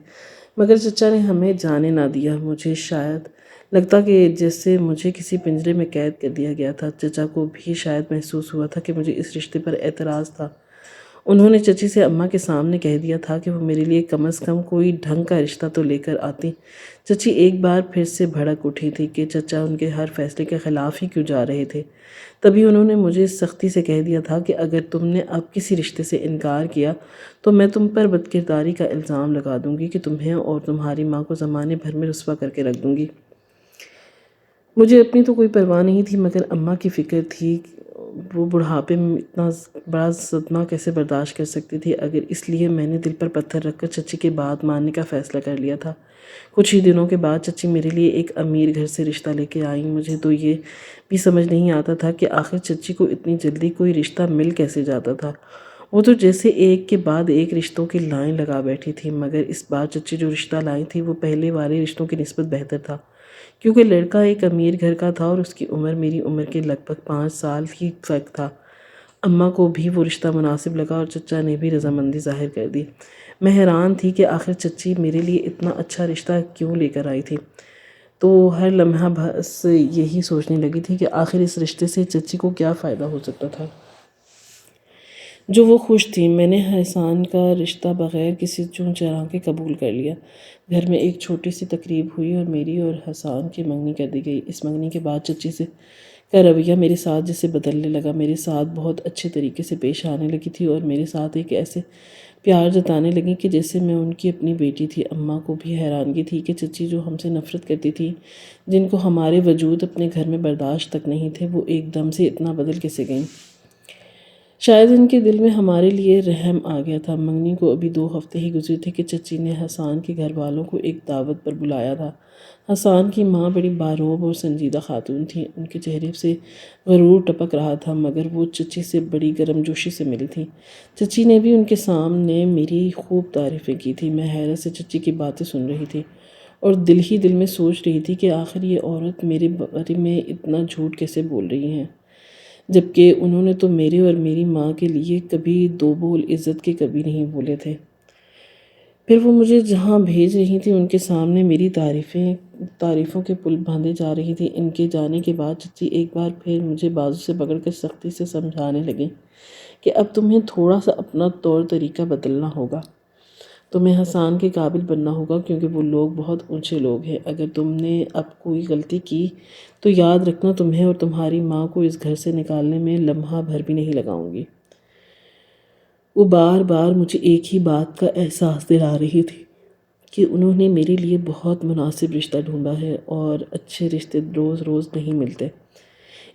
مگر چچا نے ہمیں جانے نہ دیا۔ مجھے شاید لگتا کہ جیسے مجھے کسی پنجرے میں قید کر دیا گیا تھا۔ چچا کو بھی شاید محسوس ہوا تھا کہ مجھے اس رشتے پر اعتراض تھا۔ انہوں نے چچی سے اماں کے سامنے کہہ دیا تھا کہ وہ میرے لیے کم از کم کوئی ڈھنگ کا رشتہ تو لے کر آتی۔ چچی ایک بار پھر سے بھڑک اٹھی تھی کہ چچا ان کے ہر فیصلے کے خلاف ہی کیوں جا رہے تھے۔ تبھی انہوں نے مجھے سختی سے کہہ دیا تھا کہ اگر تم نے اب کسی رشتے سے انکار کیا تو میں تم پر بدکرداری کا الزام لگا دوں گی کہ تمہیں اور تمہاری ماں کو زمانے بھر میں رسوا کر کے رکھ دوں گی۔ مجھے اپنی تو کوئی پرواہ نہیں تھی مگر اماں کی فکر تھی۔ وہ بڑھاپے میں اتنا بڑا صدمہ کیسے برداشت کر سکتی تھی؟ اگر اس لیے میں نے دل پر پتھر رکھ کر چچی کی بات ماننے کا فیصلہ کر لیا تھا۔ کچھ ہی دنوں کے بعد چچی میرے لیے ایک امیر گھر سے رشتہ لے کے آئیں۔ مجھے تو یہ بھی سمجھ نہیں آتا تھا کہ آخر چچی کو اتنی جلدی کوئی رشتہ مل کیسے جاتا تھا۔ وہ تو جیسے ایک کے بعد ایک رشتوں کی لائن لگا بیٹھی تھی مگر اس بار چچی جو رشتہ لائی تھی وہ پہلے والے رشتوں کی نسبت بہتر تھا، کیونکہ لڑکا ایک امیر گھر کا تھا اور اس کی عمر میری عمر کے لگ بھگ 5 سال ہی فرق تھا۔ اماں کو بھی وہ رشتہ مناسب لگا اور چچا نے بھی رضامندی ظاہر کر دی۔ میں حیران تھی کہ آخر چچی میرے لیے اتنا اچھا رشتہ کیوں لے کر آئی تھی، تو ہر لمحہ بس یہی سوچنے لگی تھی کہ آخر اس رشتے سے چچی کو کیا فائدہ ہو سکتا تھا جو وہ خوش تھی۔ میں نے حسان کا رشتہ بغیر کسی چون چرا کے قبول کر لیا۔ گھر میں ایک چھوٹی سی تقریب ہوئی اور میری اور حسان کی منگنی کر دی گئی۔ اس منگنی کے بعد چچی کا رویہ میرے ساتھ جیسے بدلنے لگا، میرے ساتھ بہت اچھے طریقے سے پیش آنے لگی تھی اور میرے ساتھ ایک ایسے پیار جتانے لگیں کہ جیسے میں ان کی اپنی بیٹی تھی۔ اماں کو بھی حیرانگی تھی کہ چچی جو ہم سے نفرت کرتی تھی، جن کو ہمارے وجود اپنے گھر میں برداشت تک نہیں تھے، وہ ایک دم سے اتنا بدل کیسے گئیں۔ شاید ان کے دل میں ہمارے لیے رحم آ گیا تھا۔ منگنی کو ابھی 2 ہفتے ہی گزرے تھے کہ چچی نے حسان کے گھر والوں کو ایک دعوت پر بلایا تھا۔ حسان کی ماں بڑی باروب اور سنجیدہ خاتون تھیں۔ ان کے چہرے سے غرور ٹپک رہا تھا مگر وہ چچی سے بڑی گرم جوشی سے ملی تھیں۔ چچی نے بھی ان کے سامنے میری خوب تعریفیں کی تھیں۔ میں حیرت سے چچی کی باتیں سن رہی تھی اور دل ہی دل میں سوچ رہی تھی کہ آخر یہ عورت میرے بارے میں اتنا جھوٹ کیسے بول رہی ہیں، جبکہ انہوں نے تو میرے اور میری ماں کے لیے کبھی 2 بول عزت کے کبھی نہیں بولے تھے۔ پھر وہ مجھے جہاں بھیج رہی تھیں ان کے سامنے میری تعریفوں کے پل باندھے جا رہی تھی۔ ان کے جانے کے بعد چچی ایک بار پھر مجھے بازو سے پکڑ کر سختی سے سمجھانے لگیں کہ اب تمہیں تھوڑا سا اپنا طور طریقہ بدلنا ہوگا، تمہیں حسان کے قابل بننا ہوگا کیونکہ وہ لوگ بہت اونچے لوگ ہیں۔ اگر تم نے اب کوئی غلطی کی تو یاد رکھنا تمہیں اور تمہاری ماں کو اس گھر سے نکالنے میں لمحہ بھر بھی نہیں لگاؤں گی۔ وہ بار بار مجھے ایک ہی بات کا احساس دلا رہی تھی کہ انہوں نے میرے لیے بہت مناسب رشتہ ڈھونڈا ہے اور اچھے رشتے روز روز نہیں ملتے،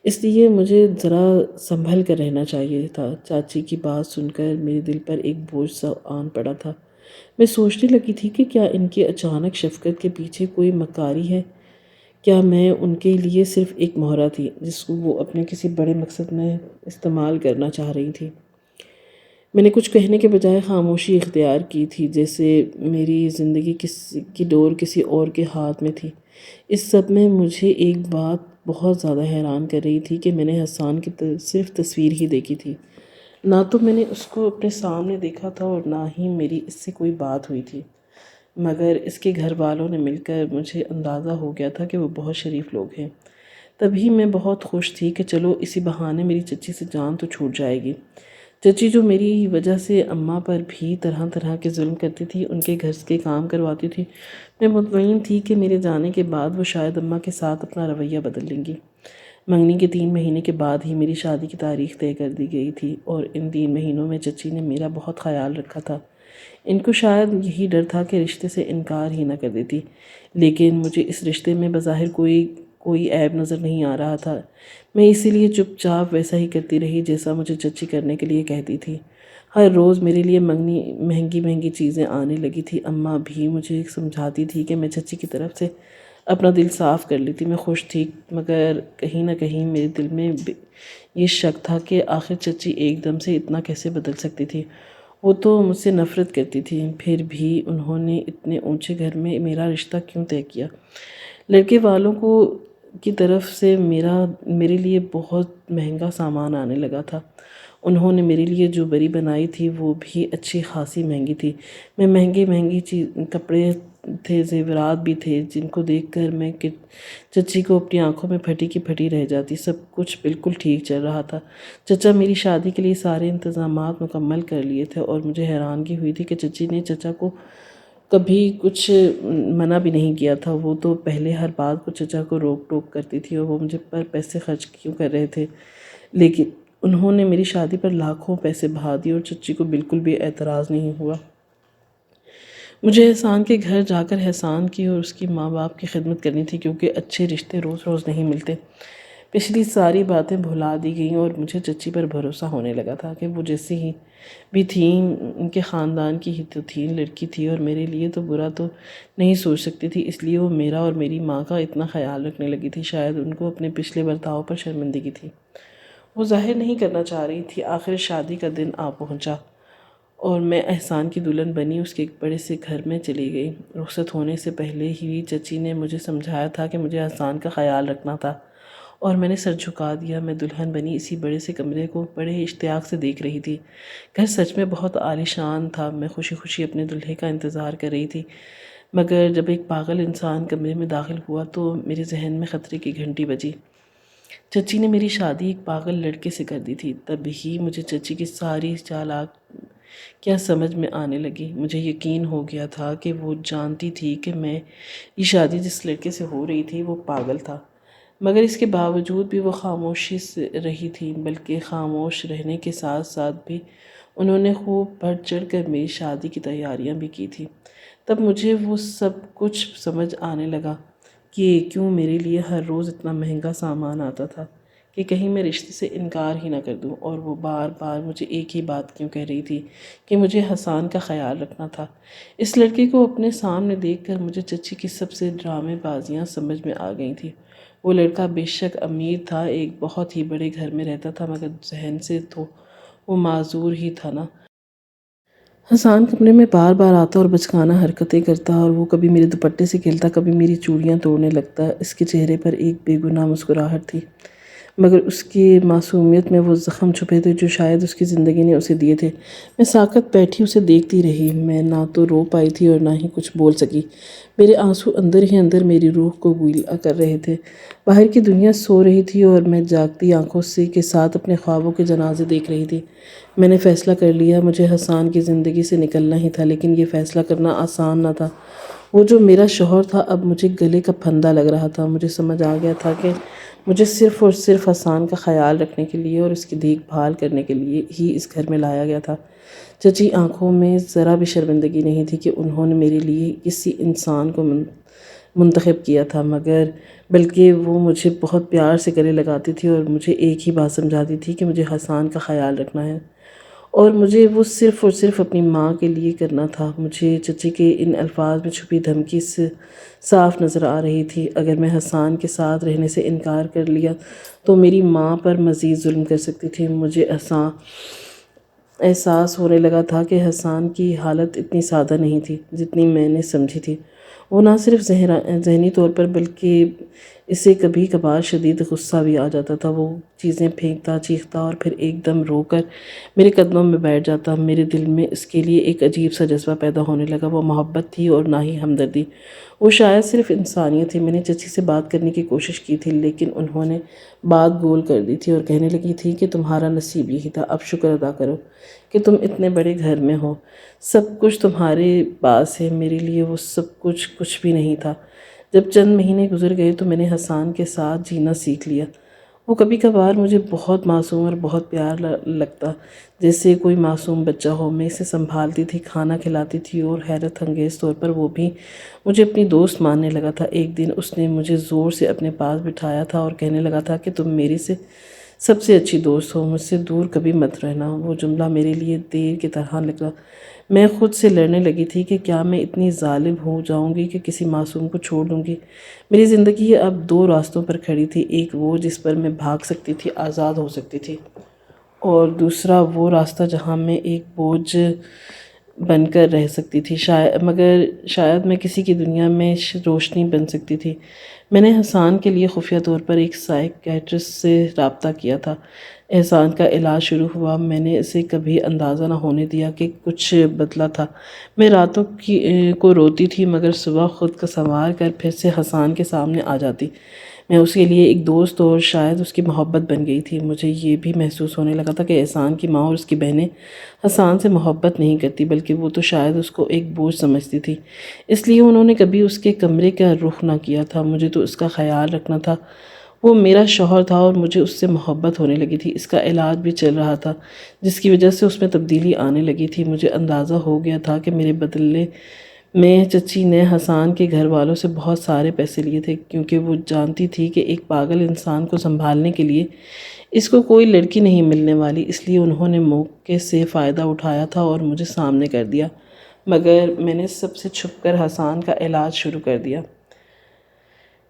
اس لیے مجھے ذرا سنبھل کر رہنا چاہیے تھا۔ چاچی کی بات سن کر میرے دل پر ایک بوجھ سا آن پڑا تھا۔ میں سوچنے لگی تھی کہ کیا ان کی اچانک شفقت کے پیچھے کوئی مکاری ہے؟ کیا میں ان کے لیے صرف ایک مہرہ تھی جس کو وہ اپنے کسی بڑے مقصد میں استعمال کرنا چاہ رہی تھی؟ میں نے کچھ کہنے کے بجائے خاموشی اختیار کی تھی، جیسے میری زندگی کی ڈور کسی اور کے ہاتھ میں تھی۔ اس سب میں مجھے ایک بات بہت زیادہ حیران کر رہی تھی کہ میں نے حسان کی صرف تصویر ہی دیکھی تھی، نہ تو میں نے اس کو اپنے سامنے دیکھا تھا اور نہ ہی میری اس سے کوئی بات ہوئی تھی۔ مگر اس کے گھر والوں نے مل کر مجھے اندازہ ہو گیا تھا کہ وہ بہت شریف لوگ ہیں۔ تبھی میں بہت خوش تھی کہ چلو اسی بہانے میری چچی سے جان تو چھوٹ جائے گی۔ چچی جو میری وجہ سے اماں پر بھی طرح طرح کے ظلم کرتی تھی، ان کے گھر کے کام کرواتی تھی، میں مطمئن تھی کہ میرے جانے کے بعد وہ شاید اماں کے ساتھ اپنا رویہ بدل لیں گی۔ منگنی کے 3 مہینے کے بعد ہی میری شادی کی تاریخ طے کر دی گئی تھی، اور ان 3 مہینوں میں چچی نے میرا بہت خیال رکھا تھا۔ ان کو شاید یہی ڈر تھا کہ رشتے سے انکار ہی نہ کر دیتی، لیکن مجھے اس رشتے میں بظاہر کوئی عیب نظر نہیں آ رہا تھا۔ میں اسی لیے چپ چاپ ویسا ہی کرتی رہی جیسا مجھے چچی کرنے کے لیے کہتی تھی۔ ہر روز میرے لیے مہنگی مہنگی چیزیں آنے لگی تھی۔ اماں بھی مجھے سمجھاتی تھی کہ میں چچی کی طرف سے اپنا دل صاف کر لیتی۔ میں خوش تھی، مگر کہیں نہ کہیں میرے دل میں یہ شک تھا کہ آخر چچی ایک دم سے اتنا کیسے بدل سکتی تھی۔ وہ تو مجھ سے نفرت کرتی تھی، پھر بھی انہوں نے اتنے اونچے گھر میں میرا رشتہ کیوں طے کیا؟ لڑکے والوں کی طرف سے میرے لیے بہت مہنگا سامان آنے لگا تھا۔ انہوں نے میرے لیے جو بری بنائی تھی وہ بھی اچھی خاصی مہنگی تھی۔ میں مہنگے کپڑے تھے، زیورات بھی تھے، جن کو دیکھ کر میں چچی کو اپنی آنکھوں میں پھٹی کی پھٹی رہ جاتی۔ سب کچھ بالکل ٹھیک چل رہا تھا۔ چچا میری شادی کے لیے سارے انتظامات مکمل کر لیے تھے، اور مجھے حیرانگی ہوئی تھی کہ چچی نے چچا کو کبھی کچھ منع بھی نہیں کیا تھا۔ وہ تو پہلے ہر بات کو چچا کو روک ٹوک کرتی تھی، اور وہ مجھے پر پیسے خرچ کیوں کر رہے تھے، لیکن انہوں نے میری شادی پر لاکھوں پیسے بہا دیے، اور چچی کو بالکل بھی اعتراض نہیں ہوا۔ مجھے احسان کے گھر جا کر احسان کی اور اس کی ماں باپ کی خدمت کرنی تھی، کیونکہ اچھے رشتے روز روز نہیں ملتے۔ پچھلی ساری باتیں بھلا دی گئیں، اور مجھے چچی پر بھروسہ ہونے لگا تھا کہ وہ جیسی ہی بھی تھیں، ان کے خاندان کی ہی تو تھیں، لڑکی تھی اور میرے لیے تو برا تو نہیں سوچ سکتی تھی، اس لیے وہ میرا اور میری ماں کا اتنا خیال رکھنے لگی تھی۔ شاید ان کو اپنے پچھلے برتاؤ پر شرمندگی تھی، وہ ظاہر نہیں کرنا چاہ رہی تھی۔ آخر شادی کا دن آ پہنچا، اور میں احسان کی دلہن بنی اس کے ایک بڑے سے گھر میں چلی گئی۔ رخصت ہونے سے پہلے ہی چچی نے مجھے سمجھایا تھا کہ مجھے احسان کا خیال رکھنا تھا، اور میں نے سر جھکا دیا۔ میں دلہن بنی اسی بڑے سے کمرے کو بڑے اشتیاق سے دیکھ رہی تھی۔ گھر سچ میں بہت عالیشان تھا۔ میں خوشی خوشی اپنے دلہے کا انتظار کر رہی تھی، مگر جب ایک پاگل انسان کمرے میں داخل ہوا تو میرے ذہن میں خطرے کی گھنٹی بجی۔ چچی نے میری شادی ایک پاگل لڑکے سے کر دی تھی۔ تب ہی مجھے چچی کی ساری چالاک کیا سمجھ میں آنے لگی۔ مجھے یقین ہو گیا تھا کہ وہ جانتی تھی کہ یہ شادی جس لڑکے سے ہو رہی تھی وہ پاگل تھا، مگر اس کے باوجود بھی وہ خاموشی سے رہی تھی، بلکہ خاموش رہنے کے ساتھ ساتھ بھی انہوں نے خوب بڑھ چڑھ کر میری شادی کی تیاریاں بھی کی تھی۔ تب مجھے وہ سب کچھ سمجھ آنے لگا کہ کیوں میرے لیے ہر روز اتنا مہنگا سامان آتا تھا، کہ کہیں میں رشتے سے انکار ہی نہ کر دوں، اور وہ بار بار مجھے ایک ہی بات کیوں کہہ رہی تھی کہ مجھے حسان کا خیال رکھنا تھا۔ اس لڑکے کو اپنے سامنے دیکھ کر مجھے چچی کی سب سے ڈرامے بازیاں سمجھ میں آ گئی تھیں۔ وہ لڑکا بے شک امیر تھا، ایک بہت ہی بڑے گھر میں رہتا تھا، مگر ذہن سے تو وہ معذور ہی تھا نا۔ حسان کمرے میں بار بار آتا اور بچکانہ حرکتیں کرتا، اور وہ کبھی میرے دوپٹے سے کھیلتا، کبھی میری چوڑیاں توڑنے لگتا۔ اس کے چہرے پر ایک بے گناہ مسکراہٹ تھی، مگر اس کی معصومیت میں وہ زخم چھپے تھے جو شاید اس کی زندگی نے اسے دیے تھے۔ میں ساکت بیٹھی اسے دیکھتی رہی۔ میں نہ تو رو پائی تھی اور نہ ہی کچھ بول سکی۔ میرے آنسو اندر ہی اندر میری روح کو گیلا کر رہے تھے۔ باہر کی دنیا سو رہی تھی، اور میں جاگتی آنکھوں کے ساتھ اپنے خوابوں کے جنازے دیکھ رہی تھی۔ میں نے فیصلہ کر لیا، مجھے حسان کی زندگی سے نکلنا ہی تھا، لیکن یہ فیصلہ کرنا آسان نہ تھا۔ وہ جو میرا شوہر تھا اب مجھے گلے کا پھندا لگ رہا تھا۔ مجھے سمجھ آ گیا تھا کہ مجھے صرف اور صرف حسان کا خیال رکھنے کے لیے اور اس کی دیکھ بھال کرنے کے لیے ہی اس گھر میں لایا گیا تھا۔ چچی آنکھوں میں ذرا بھی شرمندگی نہیں تھی کہ انہوں نے میرے لیے کسی انسان کو منتخب کیا تھا، بلکہ وہ مجھے بہت پیار سے گلے لگاتی تھی اور مجھے ایک ہی بات سمجھاتی تھی کہ مجھے حسان کا خیال رکھنا ہے، اور مجھے وہ صرف اور صرف اپنی ماں کے لیے کرنا تھا۔ مجھے چچی کے ان الفاظ میں چھپی دھمکی صاف نظر آ رہی تھی۔ اگر میں حسان کے ساتھ رہنے سے انکار کر لیا تو میری ماں پر مزید ظلم کر سکتی تھی۔ مجھے احساس ہونے لگا تھا کہ حسان کی حالت اتنی سادہ نہیں تھی جتنی میں نے سمجھی تھی۔ وہ نہ صرف ذہنی طور پر بلکہ اسے کبھی کبھار شدید غصہ بھی آ جاتا تھا۔ وہ چیزیں پھینکتا، چیختا اور پھر ایک دم رو کر میرے قدموں میں بیٹھ جاتا۔ میرے دل میں اس کے لیے ایک عجیب سا جذبہ پیدا ہونے لگا۔ وہ محبت تھی اور نہ ہی ہمدردی، وہ شاید صرف انسانیت تھی۔ میں نے چچی سے بات کرنے کی کوشش کی تھی، لیکن انہوں نے بات گول کر دی تھی اور کہنے لگی تھی کہ تمہارا نصیب یہی تھا، اب شکر ادا کرو کہ تم اتنے بڑے گھر میں ہو، سب کچھ تمہارے پاس ہے۔ میرے لیے وہ سب کچھ بھی نہیں تھا۔ جب چند مہینے گزر گئے تو میں نے حسان کے ساتھ جینا سیکھ لیا۔ وہ کبھی کبھار مجھے بہت معصوم اور بہت پیار لگتا، جیسے کوئی معصوم بچہ ہو۔ میں اسے سنبھالتی تھی، کھانا کھلاتی تھی اور حیرت انگیز طور پر وہ بھی مجھے اپنی دوست ماننے لگا تھا۔ ایک دن اس نے مجھے زور سے اپنے پاس بٹھایا تھا اور کہنے لگا تھا کہ تم میری سب سے اچھی دوست ہو، مجھ سے دور کبھی مت رہنا۔ وہ جملہ میرے لیے تیر کی طرح لگا۔ میں خود سے لڑنے لگی تھی کہ کیا میں اتنی ظالم ہو جاؤں گی کہ کسی معصوم کو چھوڑ دوں گی۔ میری زندگی اب دو راستوں پر کھڑی تھی، ایک وہ جس پر میں بھاگ سکتی تھی، آزاد ہو سکتی تھی، اور دوسرا وہ راستہ جہاں میں ایک بوجھ بن کر رہ سکتی تھی، مگر شاید میں کسی کی دنیا میں روشنی بن سکتی تھی۔ میں نے حسان کے لیے خفیہ طور پر ایک سائیکیٹرسٹ سے رابطہ کیا تھا۔ احسان کا علاج شروع ہوا۔ میں نے اسے کبھی اندازہ نہ ہونے دیا کہ کچھ بدلا تھا۔ میں راتوں کو روتی تھی، مگر صبح خود کو سنوار کر پھر سے حسان کے سامنے آ جاتی۔ میں اس کے لیے ایک دوست اور شاید اس کی محبت بن گئی تھی۔ مجھے یہ بھی محسوس ہونے لگا تھا کہ احسان کی ماں اور اس کی بہنیں حسان سے محبت نہیں کرتی، بلکہ وہ تو شاید اس کو ایک بوجھ سمجھتی تھی، اس لیے انہوں نے کبھی اس کے کمرے کا رخ نہ کیا تھا۔ مجھے تو اس کا خیال رکھنا تھا۔ وہ میرا شوہر تھا اور مجھے اس سے محبت ہونے لگی تھی۔ اس کا علاج بھی چل رہا تھا، جس کی وجہ سے اس میں تبدیلی آنے لگی تھی۔ مجھے اندازہ ہو گیا تھا کہ میرے بدلے میں چچی نے حسان کے گھر والوں سے بہت سارے پیسے لیے تھے، کیونکہ وہ جانتی تھی کہ ایک پاگل انسان کو سنبھالنے کے لیے اس کو کوئی لڑکی نہیں ملنے والی۔ اس لیے انہوں نے موقع سے فائدہ اٹھایا تھا اور مجھے سامنے کر دیا، مگر میں نے سب سے چھپ کر حسان کا علاج شروع کر دیا۔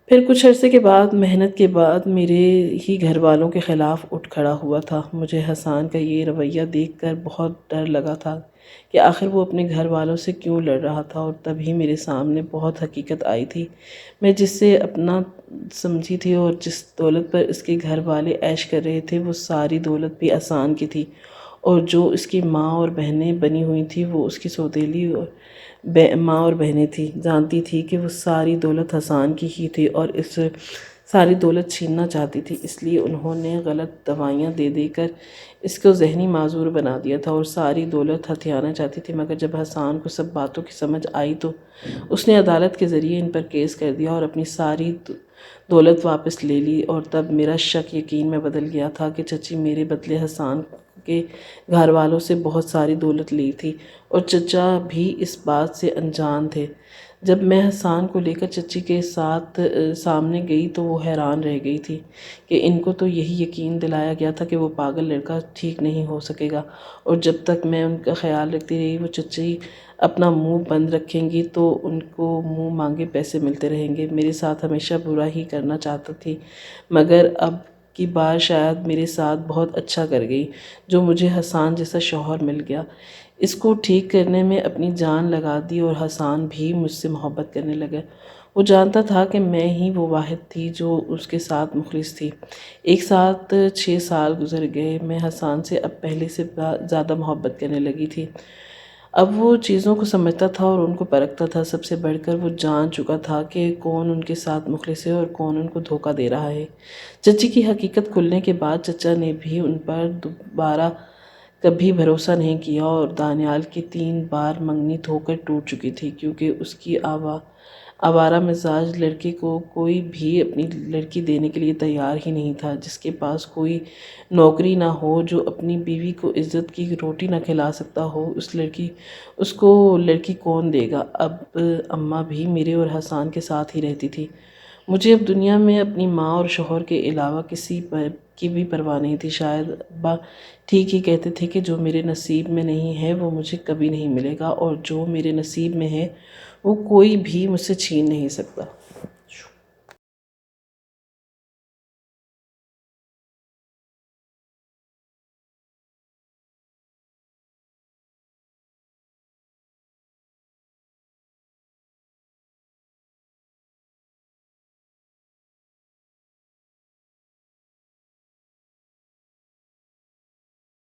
پھر کچھ عرصے کے بعد، محنت کے بعد، میرے ہی گھر والوں کے خلاف اٹھ کھڑا ہوا تھا۔ مجھے حسان کا یہ رویہ دیکھ کر بہت ڈر لگا تھا کہ آخر وہ اپنے گھر والوں سے کیوں لڑ رہا تھا، اور تبھی میرے سامنے بہت حقیقت آئی تھی۔ میں جسے اپنا سمجھی تھی اور جس دولت پر اس کے گھر والے عیش کر رہے تھے، وہ ساری دولت بھی حسان کی تھی، اور جو اس کی ماں اور بہنیں بنی ہوئی تھیں وہ اس کی سوتیلی ماں اور بہنیں تھیں۔ جانتی تھی کہ وہ ساری دولت حسان کی ہی تھی اور اس ساری دولت چھیننا چاہتی تھی، اس لیے انہوں نے غلط دوائیاں دے دے کر اس کو ذہنی معذور بنا دیا تھا اور ساری دولت ہتھیانا چاہتی تھی۔ مگر جب حسان کو سب باتوں کی سمجھ آئی تو اس نے عدالت کے ذریعے ان پر کیس کر دیا اور اپنی ساری دولت واپس لے لی، اور تب میرا شک یقین میں بدل گیا تھا کہ چچی میرے بدلے حسان کے گھر والوں سے بہت ساری دولت لی تھی، اور چچا بھی اس بات سے انجان تھے۔ جب میں حسان کو لے کر چچی کے ساتھ سامنے گئی تو وہ حیران رہ گئی تھی کہ ان کو تو یہی یقین دلایا گیا تھا کہ وہ پاگل لڑکا ٹھیک نہیں ہو سکے گا، اور جب تک میں ان کا خیال رکھتی رہی وہ چچی اپنا منہ بند رکھیں گی تو ان کو منہ مانگے پیسے ملتے رہیں گے۔ میرے ساتھ ہمیشہ برا ہی کرنا چاہتی تھی، مگر اب کی بار شاید میرے ساتھ بہت اچھا کر گئی، جو مجھے حسان جیسا شوہر مل گیا۔ اس کو ٹھیک کرنے میں اپنی جان لگا دی اور حسان بھی مجھ سے محبت کرنے لگا۔ وہ جانتا تھا کہ میں ہی وہ واحد تھی جو اس کے ساتھ مخلص تھی۔ ایک ساتھ 6 سال گزر گئے۔ میں حسان سے اب پہلے سے زیادہ محبت کرنے لگی تھی۔ اب وہ چیزوں کو سمجھتا تھا اور ان کو پرکھتا تھا۔ سب سے بڑھ کر وہ جان چکا تھا کہ کون ان کے ساتھ مخلص ہے اور کون ان کو دھوکہ دے رہا ہے۔ چچی کی حقیقت کھلنے کے بعد چچا نے بھی ان پر دوبارہ کبھی بھروسہ نہیں کیا، اور دانیال کی 3 بار منگنی دھو کر ٹوٹ چکی تھی، کیونکہ اس کی آوارہ مزاج لڑکے کو کوئی بھی اپنی لڑکی دینے کے لیے تیار ہی نہیں تھا۔ جس کے پاس کوئی نوکری نہ ہو، جو اپنی بیوی کو عزت کی روٹی نہ کھلا سکتا ہو، اس کو لڑکی کون دے گا؟ اب اماں بھی میرے اور حسان کے ساتھ ہی رہتی تھی۔ مجھے اب دنیا میں اپنی ماں اور شوہر کے علاوہ کسی کی بھی پرواہ نہیں تھی۔ شاید ابا ٹھیک ہی کہتے تھے کہ جو میرے نصیب میں نہیں ہے وہ مجھے کبھی نہیں ملے گا، اور جو میرے نصیب میں ہے وہ کوئی بھی مجھ سے چھین نہیں سکتا۔